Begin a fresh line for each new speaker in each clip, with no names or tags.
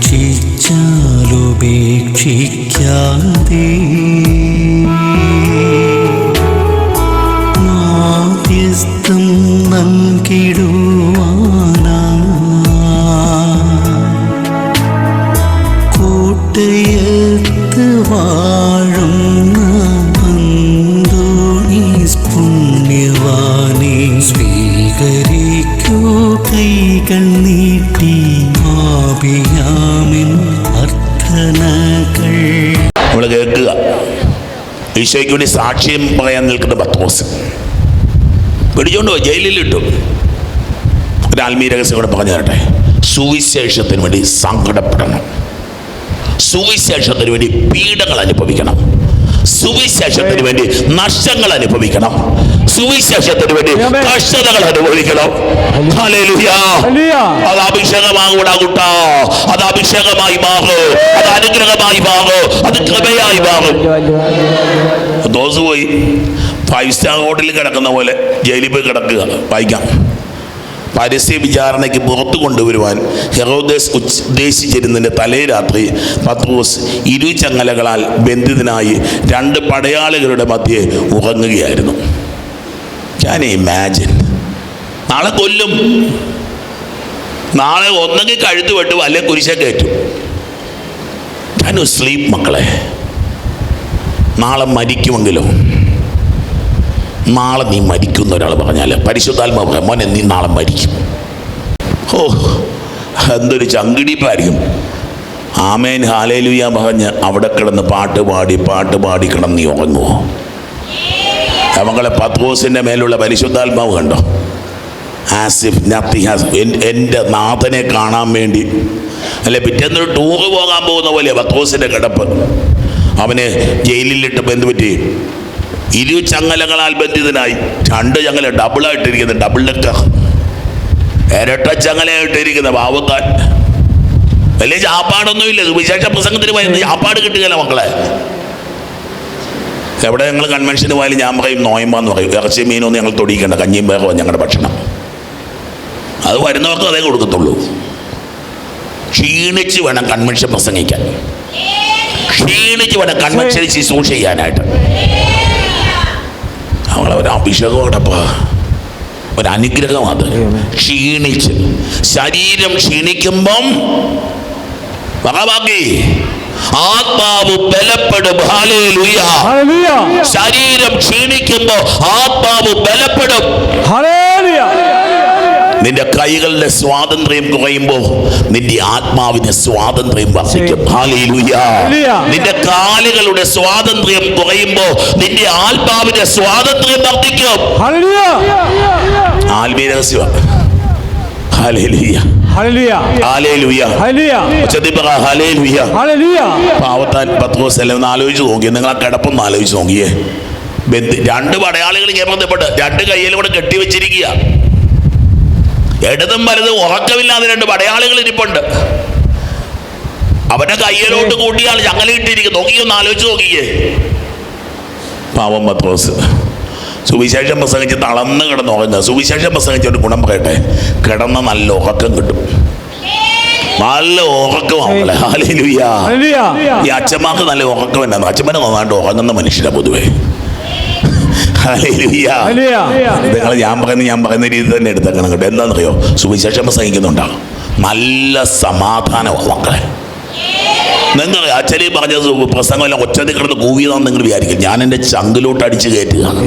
പരീക്ഷിച്ചാലുപേക്ഷിക്കാതെ മാധ്യസ്ഥം നൽകിടുവാനാ കോട്ടയത്ത് വാഴുന്ന അന്തോണീസ് പുണ്യവാനെ സ്വീകരിക്കൂ കൈകൾ നീട്ടി ആപിയാമിൻ അർത്ഥനകൾ.
നമ്മൾ കേൾക്കുക, ഈശോയ്ക്ക് വേണ്ടി സാക്ഷ്യം പറയാൻ നിൽക്കുന്ന പത്രോസ് പിടിച്ചോണ്ട് പോയി ജയിലിലിട്ടു. ഒരു ആത്മീയ രഹസ്യം കൂടെ പറഞ്ഞു തരട്ടെ. സുവിശേഷത്തിന് വേണ്ടി സങ്കടപ്പെടണം, സുവിശേഷത്തിന് വേണ്ടി പീഡകൾ അനുഭവിക്കണം, സുവിശേഷത്തിന് വേണ്ടി നഷ്ടങ്ങൾ അനുഭവിക്കണം, സുവിശേഷത്തിന് വേണ്ടി കഷ്ടതകൾ അനുഭവിക്കണം. അത് അഭിഷേകമാകൂടാ കുട്ടാ, അത് അഭിഷേകമായി മാറും, അത് അനുഗ്രഹമായി മാറും, അത് കൃപയായി മാറും. ദോസ് പോയി 5 സ്റ്റാർ ഹോട്ടലിൽ കിടക്കുന്ന പോലെ ജയിലിൽ പോയി കിടക്കുക. വായിക്കാം. പരസ്യ വിചാരണയ്ക്ക് പുറത്തു കൊണ്ടുവരുവാൻ ഹെറോദേസ് ഉദ്ദേശിച്ചിരുന്നതിൻ്റെ തലേ രാത്രി പത്രോസ് ഇരുചങ്ങലകളാൽ ബന്ധിതനായി 2 പടയാളികളുടെ മധ്യേ ഉറങ്ങുകയായിരുന്നു. ഞാൻ ഇമാജിൻ, നാളെ കൊല്ലും, നാളെ ഒന്നെങ്കിൽ കഴുത്ത് വെട്ടും, അല്ലെ കുരിശ കയറ്റും. ഞാൻ സ്ലീപ്പ് മക്കളെ, നാളെ മരിക്കുമെങ്കിലോ? നാളെ നീ മരിക്കുന്ന ഒരാൾ പറഞ്ഞാൽ പരിശുദ്ധാത്മാവ് പറയാം, മോനെ നീ നാളെ മരിക്കും. ഓ, എന്തൊരു ചങ്കിടിപ്പായിരിക്കും. ആമേൻ ഹല്ലേലൂയ പറഞ്ഞ് അവിടെ കിടന്ന് പാട്ട് പാടി കിടന്ന് നീ ഉറങ്ങുമോ? മകളെ പത്രോസിൻ്റെ മേലുള്ള പരിശുദ്ധാത്മാവ് കണ്ടോ? As if nothing has. എൻ്റെ നാഥനെ കാണാൻ വേണ്ടി അല്ലെ പിറ്റേന്നൊരു ടൂറ് പോകാൻ പോകുന്ന പോലെ പത്രോസിൻ്റെ കിടപ്പ്. അവന് ജയിലിലിട്ടപ്പോൾ എന്ത് പറ്റി? 2 ചങ്ങലകളാൽ ബന്ധിതനായി. 2 ചങ്ങല ഡബിളായിട്ടിരിക്കുന്നത്, ഡബിൾ ഡെക്കർ, ഇരട്ട ചങ്ങലയായിട്ടിരിക്കുന്ന പാവത്താൻ. വലിയ ചാപ്പാടൊന്നുമില്ല. വിശേഷ പ്രസംഗത്തിന് പോയി ചാപ്പാട് കിട്ടുകയില്ല മക്കളെ. എവിടെ ഞങ്ങൾ കൺവെൻഷന് പോയാലും ഞാൻ പറയും നോയമ്പാന്ന് പറയും. ഇറച്ചി മീനൊന്നും ഞങ്ങൾ തൊടിക്കേണ്ട, കഞ്ഞിയും പേറോ ഞങ്ങളുടെ ഭക്ഷണം. അത് വരുന്നവർക്ക് അതേ കൊടുക്കത്തുള്ളൂ. ക്ഷീണിച്ച് വേണം കൺവെൻഷൻ പ്രസംഗിക്കാൻ, ക്ഷീണിച്ച് വേണം കൺവെൻഷൻ ശുശ്രൂഷ ചെയ്യാനായിട്ട്. നമ്മളെ ഒരു അഭിഷേകമോടപ്പാ, ഒരു അനുഗ്രഹം. അത് ക്ഷീണിച്ച് ശരീരം ക്ഷീണിക്കുമ്പം ബാക്കി ആത്മാവ് ബലപ്പെടും. ഹല്ലേലൂയ. ശരീരം ക്ഷീണിക്കുമ്പോ ആത്മാവ് ബലപ്പെടും. ഹല്ലേലൂയ. നിന്റെ കൈകളുടെ സ്വാതന്ത്ര്യം കുറയുമ്പോൾ നിന്റെ ആത്മാവിന്റെ സ്വാതന്ത്ര്യം വർദ്ധിക്കും. ഹല്ലേലൂയ. നിന്റെ കാലുകളുടെ സ്വാതന്ത്ര്യം കുറയുമ്പോൾ നിന്റെ ആത്മാവിന്റെ സ്വാതന്ത്ര്യം വർദ്ധിക്കും. ഹല്ലേലൂയ. ആത്മീയ രഹസ്യം. ഹല്ലേലൂയ. പാവത്താൻ പത്രോസ് എല്ലാം ഒന്ന് ആലോചിച്ച് നോക്കി. നിങ്ങൾ ആ കിടപ്പൊന്ന് ആലോചിച്ച് നോക്കിയേ. 2 പടയാളികൾ ബന്ധപ്പെട്ട് 2 കയ്യിലും കൂടെ കെട്ടിവെച്ചിരിക്കുക. ഇടതും വലതും ഉറക്കമില്ലാതെ 2 പടയാളികൾ ഇരിപ്പുണ്ട്. അവന്റെ കയ്യിലോട്ട് കൂട്ടിയാൽ ചങ്ങലയിട്ടിരിക്കും. നോക്കിയൊന്ന് ആലോചിച്ച് നോക്കിയേ. പാവം പത്രോസ് സുവിശേഷം പ്രസംഗിച്ച് തളർന്ന് കിടന്ന് ഉറങ്ങുക. സുവിശേഷം പ്രസംഗിച്ചൊരു ഗുണം പറയട്ടെ, കിടന്ന നല്ല ഉറക്കം കിട്ടും, നല്ല ഉറക്കമാണല്ലേ. ഹല്ലേലൂയ. ഈ അച്ഛന്മാർക്ക് നല്ല ഉറക്കം എന്നാണ്. അച്ഛന്മാരെ നന്നായിട്ട് ഉറങ്ങുന്ന മനുഷ്യരാ പൊതുവേ. ഹല്ലേലൂയ. നിങ്ങൾ ഞാൻ പറയുന്ന രീതി തന്നെ എടുത്തേക്കണം കേട്ടോ. എന്താണെന്നറിയോ? സുവിശേഷം പ്രസംഗിക്കുന്നുണ്ടാകും, നല്ല സമാധാനമാണ് മക്കളെ. നിങ്ങൾ അച്ഛനെ പറഞ്ഞത് പ്രസംഗമെല്ലാം ഒച്ചത്തിൽ കിടന്ന് കൂവിയതാണെന്ന് നിങ്ങൾ വിചാരിക്കും. ഞാൻ എൻ്റെ ചങ്കിലോട്ട് അടിച്ച് കയറ്റുകയാണ്.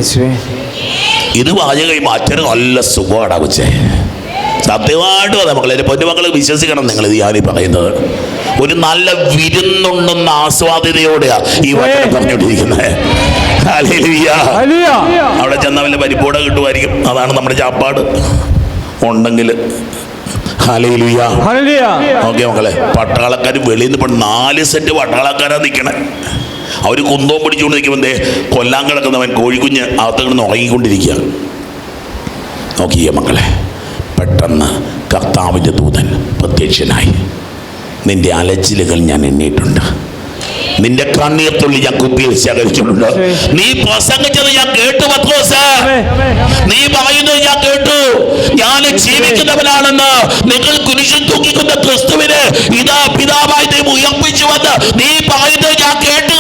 ഇത് പറഞ്ഞു കഴിയുമ്പോൾ അച്ഛന് നല്ല സുഖമാണ് കൊച്ചേ. സത്യമായിട്ടും അതെ മക്കളെ, എൻ്റെ പൊന്നുമക്കൾ വിശ്വസിക്കണം. നിങ്ങൾ ഇത് ഞാനീ പറയുന്നത് ഒരു നല്ല വിരുന്നുണ്ടെന്ന ആസ്വാദ്യതയോടെയാണ് ഈ വചനം പറഞ്ഞുകൊണ്ടിരിക്കുന്നത്. അവിടെ ചെന്ന വല്ല പരിപ്പൂട കിട്ടുമായിരിക്കും, അതാണ് നമ്മുടെ ചാപ്പാട് ഉണ്ടെങ്കിൽ. ഓക്കെ മക്കളെ, പട്ടാളക്കാർ വെളിയിൽ നിന്ന് ഇപ്പോൾ 4 സെറ്റ് പട്ടാളക്കാരാ നിൽക്കണേ. അവർ കുന്തവും പിടിച്ചുകൊണ്ട് നിൽക്കുമ്പോൾ കൊല്ലാൻ കിടക്കുന്നവൻ കോഴിക്കുഞ്ഞ് അകത്ത് കിടന്ന് ഉറങ്ങിക്കൊണ്ടിരിക്കുക. നോക്കിയേ മക്കളെ, പെട്ടെന്ന് കർത്താവിൻ്റെ ദൂതൻ പ്രത്യക്ഷനായി. നിന്റെ അലച്ചിലുകൾ ഞാൻ എണ്ണിയിട്ടുണ്ട്, നിന്റെ കണ്ണീർ തുള്ളി ഞാൻ കുപ്പിയിൽ ശേഖരിച്ചിട്ടുണ്ട്. നീ പ്രസംഗിച്ചത് ഞാൻ കേട്ടു പത്രോസ്, നീ പറയുന്നത് ഞാൻ കേട്ടു. ഞാൻ ജീവിക്കുന്നവനാണെന്ന് നിങ്ങൾ കുരിശിൽ തൂക്കിക്കുന്ന ക്രിസ്തുവിന് ഇതാ പിതാവായ ദൈവം ഉയർപ്പിച്ചുവെന്ന് നീ പറയുന്നത് ഞാൻ കേട്ടു.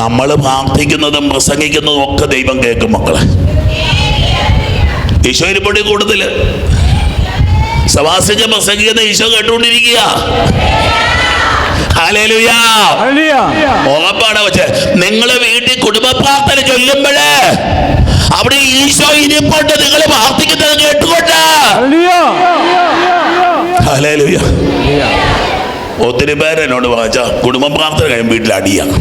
നമ്മൾ പ്രാർത്ഥിക്കുന്നതും പ്രസംഗിക്കുന്നതും ഒക്കെ ദൈവം കേൾക്കും മക്കളെ. ഈശോയിൽ പൊടി കൂടുതൽ സവാസിച്ച് പ്രസംഗിക്കുന്ന ഈശോ കേട്ടുകൊണ്ടിരിക്കുക. ഉറപ്പാണ്. പക്ഷെ നിങ്ങളെ വീട്ടിൽ കുടുംബ പ്രാർത്ഥന ചൊല്ലുമ്പോഴേ അവിടെ ഈശോ ഇരിപ്പുണ്ട്. നിങ്ങൾ പ്രാർത്ഥിക്കുന്നത് കേട്ടുകൊണ്ട്. ഒത്തിരി പേരെന്നോട് പറഞ്ഞ കുടുംബ പ്രാർത്ഥന കഴിയുമ്പോൾ വീട്ടിൽ അടിയാണ്.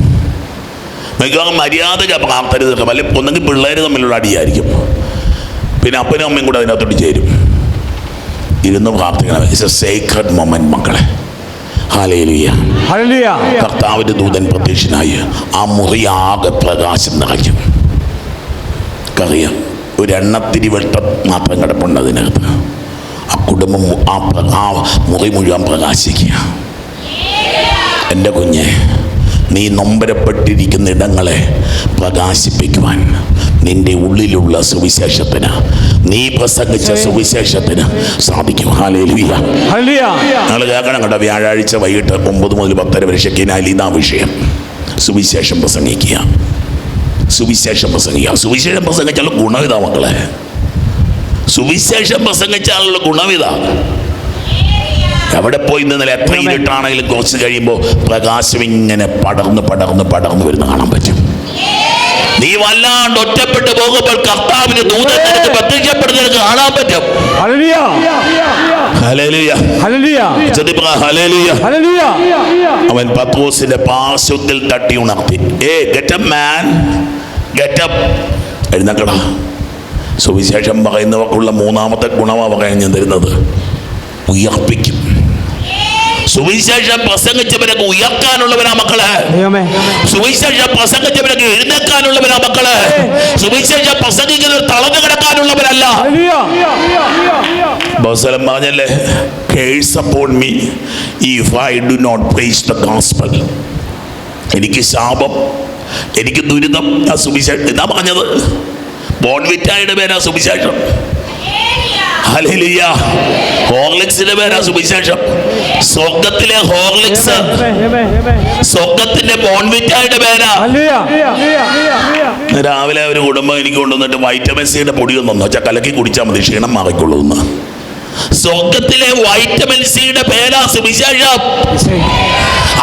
മിക്കവാറും മര്യാദക പ്രാർത്ഥന വല്ല ഒന്നെങ്കിൽ പിള്ളേർ തമ്മിലുള്ള അടിയായിരിക്കും. പിന്നെ അപ്പനും അമ്മയും കൂടെ അതിനകത്തോട്ട് ചേരും. ഇരുന്ന് പ്രാർത്ഥിക്കണം. ഇറ്റ്സ് എ സേക്രഡ് മൊമെന്റ് മക്കളെ. ഹല്ലേലൂയ. കർത്താവിന്റെ ദൂതൻ പ്രത്യക്ഷനായി ആ മുറിയാകെ പ്രകാശം നിറയ്ക്കും. അറിയാം, ഒരു എണ്ണത്തിരി വെട്ടം മാത്രം കിടപ്പുണ്ട് അതിനകത്ത്. ആ കുടുംബം ആ മുറി മുഴുവൻ പ്രകാശിക്കുക. എൻ്റെ കുഞ്ഞെ, നീ നൊമ്പരപ്പെട്ടിരിക്കുന്ന ഇടങ്ങളെ പ്രകാശിപ്പിക്കുവാൻ നിന്റെ ഉള്ളിലുള്ള സുവിശേഷത്തിന്, നീ പ്രസംഗിച്ച സുവിശേഷത്തിന് സാധിക്കും. ഹല്ലേലൂയ. നിങ്ങൾ കേൾക്കണം കേട്ടോ. വ്യാഴാഴ്ച വൈകിട്ട് 9 മുതൽ 10 വരെ ഷെക്കീനയിൽ ഇതാ വിഷയം. സുവിശേഷം പ്രസംഗിക്കുക. സുവിശേഷം പ്രസംഗിക്കുക. സുവിശേഷം പ്രസംഗിച്ചാലുള്ള ഗുണവിധ മക്കളെ. സുവിശേഷം പ്രസംഗിച്ചാലുള്ള ഗുണവിധ. എവിടെ പോയി നിന്നാൽ എത്ര ഇരുട്ടാണെങ്കിലും കുറച്ച് കഴിയുമ്പോൾ പ്രകാശം ഇങ്ങനെ പടർന്ന് പടർന്ന് പടർന്ന് വരുന്ന കാണാൻ പറ്റും. നീ വല്ലാണ്ട് ഒറ്റപ്പെട്ടു പോകുമ്പോൾ കർത്താവിന്റെ ദൂതൻ നിനക്ക് പ്രത്യക്ഷപ്പെടുന്നത് കാണാൻ പറ്റും. അവൻ പത്രോസിന്റെ പാർശ്വത്തിൽ തട്ടി ഉണർത്തി. Get up man, get up, എഴുന്നേക്കടാ. സുവിശേഷം പറയുന്നവർക്കുള്ള മൂന്നാമത്തെ ഗുണമാണ് പറയാൻ ഞാൻ തരുന്നത്. ഉയർപ്പിക്കും. സുവിശേഷം പ്രസംഗിച്ചവരൊക്കെ ഉയർക്കാനുള്ളവരാ മക്കളെ. സുവിശേഷം പ്രസംഗിച്ചവരൊക്കെ എഴുന്നേക്കാനുള്ളവരാ മക്കളെ. സുവിശേഷം പ്രസംഗിക്കുന്നവർ തളർന്നു കിടക്കാനുള്ളവരല്ല. ബോസലം പറഞ്ഞല്ലേ, curse upon me if I do not preach the gospel. എനിക്ക് ശാപം, എനിക്ക് ദുരിതം. ആ സുവിശേഷം എന്താ പറഞ്ഞത്? ബോൺവിറ്റായുടെ പേരാ സുവിശേഷം. ഹല്ലേലൂയ. ഹോർലിക്സിന്റെ പേരാ സുവിശേഷം. സ്വർഗത്തിലെ ഹോർലിക്സ്, സ്വർഗത്തിന്റെ ബോൺവിറ്റായുടെ പേരാ. രാവിലെ ഒരു കുടുംബം എനിക്ക് കൊണ്ടുവന്നിട്ട് വൈറ്റമിൻ സിയുടെ പൊടി ഒന്നു വെച്ചാൽ കലക്കി കുടിച്ചാൽ മതി, ക്ഷീണം മാറിക്കൊള്ളുന്ന. സ്വർഗത്തിലെ വൈറ്റമിൻ സിയുടെ പേരാ സുവിശേഷം.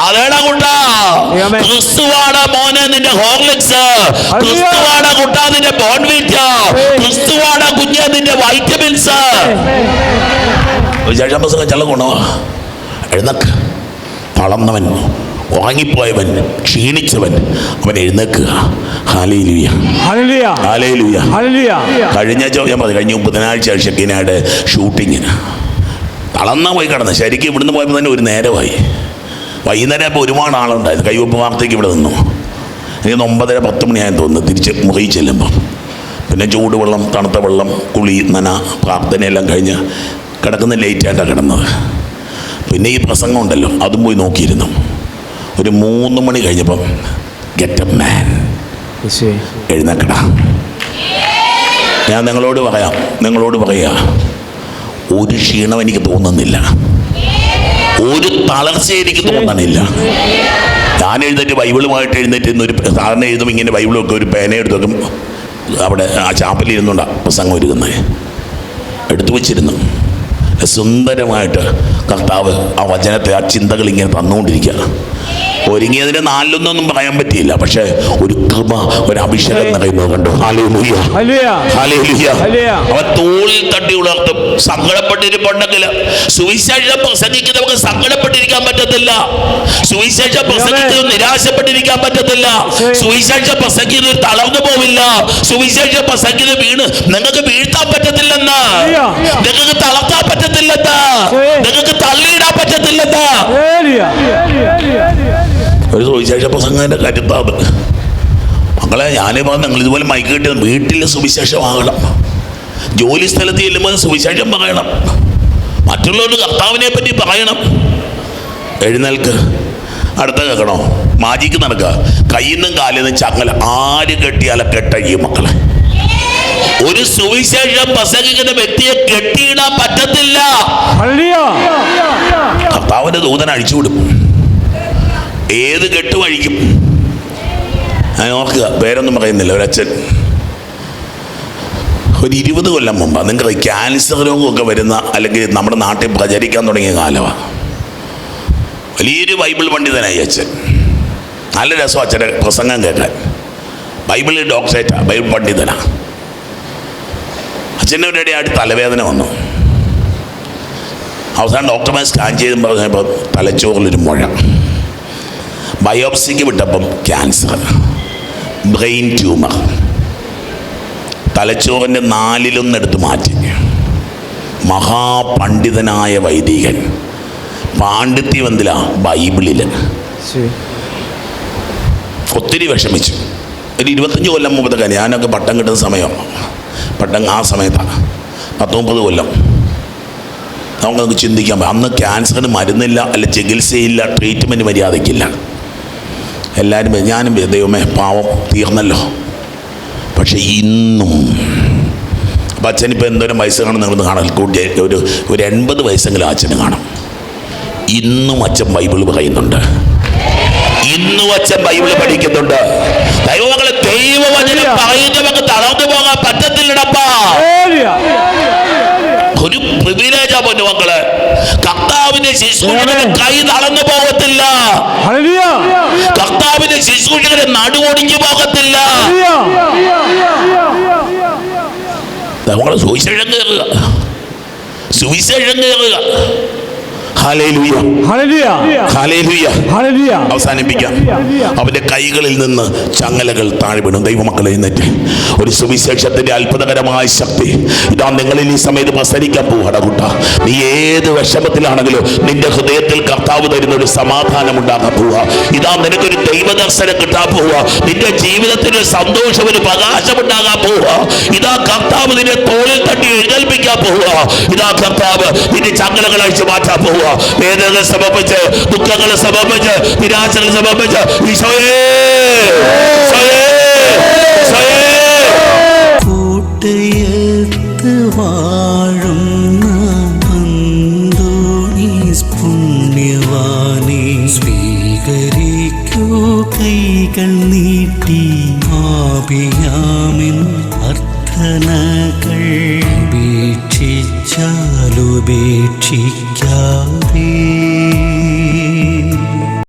അതേടാ കുട്ടാ, ക്രിസ്തുവാണ് മോനെ നിന്റെ ഹോർലിക്സ്, ക്രിസ്തുവാണ് കുട്ടാ നിന്റെ ബോൺവിറ്റ, ക്രിസ്തുവാണ് കുഞ്ഞ നിന്റെ വൈറ്റമിൻസ്. വിശേഷം പ്രസംഗം ഗുണമാ. എഴുന്നേക്ക്. തളർന്നവൻ, ഉറങ്ങിപ്പോയവൻ, ക്ഷീണിച്ചവൻ, അവൻ എഴുന്നേക്കുക. ഹല്ലേലൂയ. ഹല്ലേലൂയ. കഴിഞ്ഞ ബുധനാഴ്ച ഷെക്കീനയുടെ ഷൂട്ടിങ്ങിന് തളർന്നാ പോയി കിടന്ന്. ശരിക്കും ഇവിടുന്ന് പോയപ്പോൾ തന്നെ ഒരു നേരമായി. വൈകുന്നേരം ഇപ്പോൾ ഒരുപാട് ആളുണ്ടായിരുന്നു. കൈവപ്പ് വാർത്തയ്ക്ക് ഇവിടെ നിന്നു. എനിക്ക് 9:30-10 മണിയായെന്ന് തോന്നുന്നു തിരിച്ച് മുറിയിൽ ചെല്ലുമ്പം. പിന്നെ ചൂടുവെള്ളം, തണുത്ത വെള്ളം, കുളി, നന, പ്രാർത്ഥനയെല്ലാം കഴിഞ്ഞ് കിടക്കുന്ന ലേറ്റായിട്ടാണ് കിടന്നത്. പിന്നെ ഈ പ്രസംഗം ഉണ്ടല്ലോ, അതും പോയി നോക്കിയിരുന്നു. ഒരു 3 മണി കഴിഞ്ഞപ്പം ഗെറ്റ് അപ്പ് മാൻ, എഴുന്നേക്കടാ. ഞാൻ നിങ്ങളോട് പറയാ, ഒരു ക്ഷീണം എനിക്ക് തോന്നുന്നില്ല, ഒരു തളർച്ച എനിക്ക് തോന്നണില്ല. ഞാൻ എഴുന്നേറ്റ് ബൈബിളുമായിട്ട് എഴുന്നേറ്റ് ഇന്നൊരു സാധാരണ എഴുതും ഇങ്ങനെ ബൈബിളൊക്കെ ഒരു പേന എടുത്ത് വെക്കും. അവിടെ ആ ചാപ്പലിരുന്നുണ്ടാ പ്രസംഗം ഒരുക്കുന്നത് എടുത്തു വച്ചിരുന്നു. സുന്ദരമായിട്ട് കർത്താവ് ആ വചനത്തെ, ആ ചിന്തകൾ ഇങ്ങനെ തന്നുകൊണ്ടിരിക്കുക. ഒരുങ്ങിയതിന് 4 പറയാൻ പറ്റിയില്ല, പക്ഷെ ഒരു കൃപ, ഒരു അഭിഷേകം നിറയുന്നത് കണ്ടു. ഹല്ലേലൂയ. അവൻ തോളിൽ തട്ടി ഉണർത്തും. സങ്കടപ്പെട്ടിരിപ്പുണ്ടെങ്കിൽ സുവിശേഷം പ്രസംഗിക്കുന്നവർക്ക് സങ്കടപ്പെട്ടിരിക്കാൻ പറ്റത്തില്ല. സുവിശേഷം പ്രസംഗിക്കുന്നത് നിരാശപ്പെട്ടിരിക്കാൻ പറ്റത്തില്ല. സുവിശേഷം പ്രസംഗിക്കുന്നത് തളർന്നു പോവില്ല. സുവിശേഷം പ്രസംഗിക്കുന്നത് വീണ് നിങ്ങൾക്ക് വീഴ്ത്താൻ പറ്റത്തില്ലെന്ന്, നിങ്ങൾക്ക് തളർത്താൻ പറ്റത്തില്ലെന്ന്, നിങ്ങൾക്ക് തള്ളിയിടാൻ പറ്റത്തില്ലെന്ന്. ഒരു സുവിശേഷ പ്രസംഗത്തിന്റെ കരുത്താണ് മക്കളെ. ഞാനേ പറഞ്ഞു, നിങ്ങൾ ഇതുപോലെ മൈക്ക് കിട്ടിയ വീട്ടിൽ സുവിശേഷമാകണം. ജോലി സ്ഥലത്ത് ചെല്ലുമ്പോൾ സുവിശേഷം പറയണം. മറ്റുള്ളവർക്ക് കർത്താവിനെ പറ്റി പറയണം. എഴുന്നേൽക്ക്. അടുത്ത കേൾക്കണോ? മാജിക്ക് നടക്കുക. കയ്യിൽ നിന്നും കാലിൽ നിന്നും ചങ്ങല ആര് കെട്ടിയാലെ കെട്ടഴിയും മക്കളെ. ഒരു സുവിശേഷം പ്രസംഗിക്കുന്ന വ്യക്തിയെ കെട്ടിയിടാൻ പറ്റത്തില്ല. കർത്താവിന്റെ ദൂതൻ അഴിച്ചുവിടും. ഏത് കെട്ടും അഴിക്കും. ഞാൻ ഓർക്കുക, പേരൊന്നും പറയുന്നില്ല, ഒരച്ഛൻ ഒരു 20 കൊല്ലം മുമ്പ്, നിങ്ങൾക്ക് ക്യാൻസർ രോഗമൊക്കെ വരുന്ന അല്ലെങ്കിൽ നമ്മുടെ നാട്ടിൽ പ്രചരിക്കാൻ തുടങ്ങിയ കാലമാണ്. വലിയൊരു ബൈബിൾ പണ്ഡിതനായി അച്ഛൻ. നല്ല രസം അച്ഛൻ്റെ പ്രസംഗം കേൾക്കാൻ. ബൈബിളിൽ ഡോക്ടറേറ്റാണ്, ബൈബിൾ പണ്ഡിതനാണ്. അച്ഛൻ്റെ ഒരു ഇടയായിട്ട് തലവേദന വന്നു. അവസാനം ഡോക്ടർമാർ സ്കാൻ ചെയ്ത് പറഞ്ഞപ്പോൾ തലച്ചോറിലൊരു മുഴ. ബയോപ്സിക്ക് വിട്ടപ്പം ക്യാൻസർ, ബ്രെയിൻ ട്യൂമർ. തലച്ചോറിൻ്റെ 1/4 എടുത്ത് മാറ്റി. മഹാപണ്ഡിതനായ വൈദികൻ. പാണ്ഡിത്യം എന്തിലാ? ബൈബിളിൽ. ഒത്തിരി വിഷമിച്ചു. ഒരു 25 കൊല്ലം മുമ്പത്തെ ഞാനൊക്കെ പട്ടം കിട്ടുന്ന സമയം, ആ സമയത്താണ് 30 കൊല്ലം. നമുക്ക് ചിന്തിക്കാൻ പറ്റും. അന്ന് ക്യാൻസറിന് മരുന്നില്ല, അല്ല ചികിത്സയില്ല, ട്രീറ്റ്മെൻറ്റ് മര്യാദയ്ക്കില്ല. എല്ലാവരും ഞാനും ദൈവമേ പാവം തീർന്നല്ലോ. പക്ഷെ ഇന്നും അപ്പം അച്ഛനിപ്പോൾ എന്തോരം വയസ്സ് കാണും നിങ്ങളൊന്ന് കാണാൻ കൂട്ടി, ഒരു 80 വയസ്സെങ്കിലും അച്ഛന് കാണും. ഇന്നും അച്ഛൻ ബൈബിൾ പറയുന്നുണ്ട്. ഇന്നും അച്ഛൻ ബൈബിൾ പഠിക്കുന്നുണ്ട്. ദൈവമക്കളെ, ദൈവവചനം പറയുന്നവർക്ക് തളർന്നു പോകാൻ പറ്റത്തില്ലടപ്പാ. ഒരു പ്രിവിലേജാ പൊന്നു മക്കളെ. കർത്താവിന്റെ ശുശ്രൂഷകരെ കൈ തളർന്നു പോകത്തില്ല. കർത്താവിന്റെ ശുശ്രൂഷകരെ നടുവൊടിഞ്ഞു പോകത്തില്ല. നമ്മളെ സുവിശേഷം കയറുക, സുവിശേഷം കയറുക. അവസാനിപ്പിക്കാം. അവന്റെ കൈകളിൽ നിന്ന് ചങ്ങലകൾ താഴെ വീണു. ദൈവമക്കളെ, എഴുന്നേറ്റ്. ഒരു സുവിശേഷത്തിന്റെ അത്ഭുതകരമായ ശക്തി ഇതാ നിങ്ങളിൽ ഈ സമയത്ത് പ്രസരിക്കാൻ പോവാടാ കുട്ട. നീ ഏത് വിഷമത്തിലാണെങ്കിലും നിന്റെ ഹൃദയത്തിൽ കർത്താവ് തരുന്ന ഒരു സമാധാനം ഉണ്ടാകാൻ പോവുക. ഇതാ നിനക്കൊരു ദൈവദർശനം കിട്ടാൻ പോവുക. നിന്റെ ജീവിതത്തിന് ഒരു സന്തോഷം, ഒരു പ്രകാശം ഉണ്ടാകാൻ പോവുക. ഇതാ കർത്താവ് നിന്നെ തോളിൽ തട്ടി എഴുന്നേൽപ്പിക്കാൻ പോവുക. ഇതാ കർത്താവ് നിന്റെ ചങ്ങലകൾ അഴിച്ചു മാറ്റാൻ പോവുക. വേദനകൾ സമർപ്പിച്ച്, ദുഃഖങ്ങൾ സമർപ്പിച്ച്, നിരാശകൾ സമർപ്പിച്ച്
കൂട്ടയത്ത് വാഴുന്ന അന്തോണീസ് പുണ്യവാനെ സ്വീകരിക്കൂ കൈകൾ നീട്ടി. ആപിയാമിൻ അർത്ഥനകൾ ഉപേക്ഷിച്ചാലുപേക്ഷിക്കാതെ